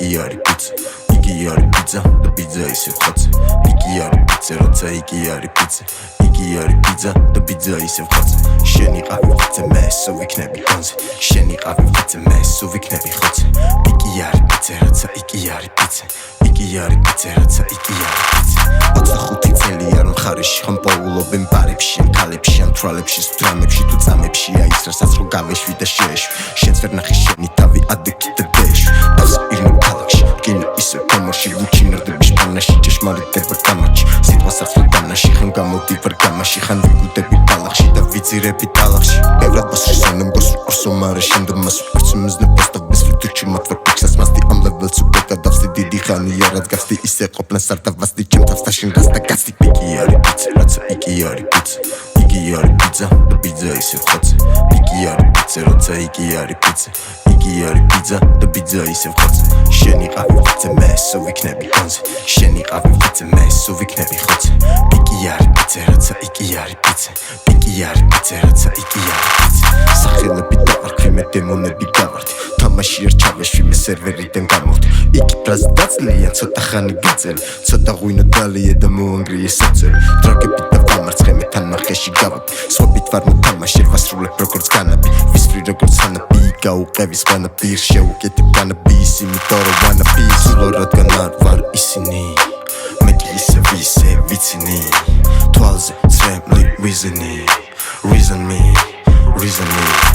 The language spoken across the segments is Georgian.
იგი არის პიცა იგი არის პიცა და პიცა ისე ხოცე იგი არის პიცა როცა იგი არის პიცა იგი არის პიცა და პიცა ისე ხოცე შენი ყავი ვიწე მე სო ვიქნები კონზე შენი ყავი ვიწე მე სო ვიქნები ხოცე იგი არის პიცა როცა იგი არის პიცა იგი არის პიცა როცა იგი არის პიცა 25 წელი არ მხარეში ხომ პოულობენ ბარებში ან ქალებში ან თვალებში სტრამებში თუ წამებშია ის რასაც რო გავეშვი და შეეშვი შენც ვერ ნახე შენი თავი ადექი და დეშვი დავზე ირნო ქალაქში კინო ისე კომოში ვუჩინარდები შპანაში ჭეშმარიტება გამარჩი სიტყვას ახლა დანაში ხან გამოდივარ გამაში ხან ვიგუდები ბალახში და ვიძირები ტალახში ბევრად ბოსში სანამ გოსრ ორსომარე შემდგომ მას ვკრც მიზნე პოსტა ბეს ვიტუჩი მათვარ პიქსას მასდი ამ ლეველს უკეთა დავსდი დიდი ხანია რაც გასდი ისე ყოფნა სარდავასდი ჩემ თავს და შენ რას და გასდი იგი არის პიცა რაცა იგი არის პიცა იგი არის პიცა და პიცა ისე ხოცე იგი არის პიცა როცა იგი არის პიცა იგი არის პიცა და პიცა ისე ხოცე შენი ყავი ვიწე მე სო ვიქნები კონზე შენი ყავი ვიწე მე სო ვიქნები ხოცე იგი არის პიცა რაცა იგი არის პიცა იგი არის პიცა რაცა იგი არის პიცა სახელები დავარქვი მე დემონები გავარდი თამაში არ ჩავეშვი მე სერვერიდან გამოვდი იგი ფრაზა დაწლია ცოტა ხანი გაწელი ცოტა ღვინო დალია და მოანგრიე საწერი დრაგები და ვამარცხე მე თან მახეში გავაბი სვაბით ვარ მოთამაშე ვასრულებ როგორც განაბი ვისვრი როგორც ანაბი გაუყევის განაბი შეუკეთებ განაბი იმიტომ რომ ვანაბი სულო რადგან არ ვარ ისინი მე კი ისე ვისე ვიცინი თვალზე წრემლი reason me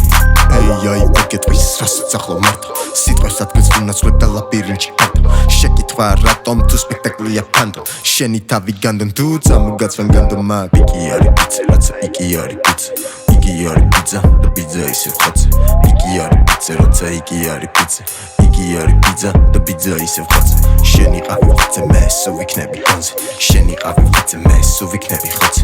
AI ვიკეთვის რასაც ახლა მარტო სიტყვებს ადგილს ვინაცვლებ და ლაბირინთში არტო შეკითხვა რატომ თუ სპექტაკლია ფანდო შენი თავი განდონ თუ წამოგაცვენ განდომა იგი არის პიცა რაცა იგი არის პიცა იგი არის პიცა და პიცა ისე ხოცე იგი არის პიცა როცა იგი არის პიცა იგი არის პიცა და პიცა ისე ხოცე შენი ყავი ვიწე მე სო ვიქნები კონზე შენი ყავი ვიწე მე სო ვიქნები ხოცე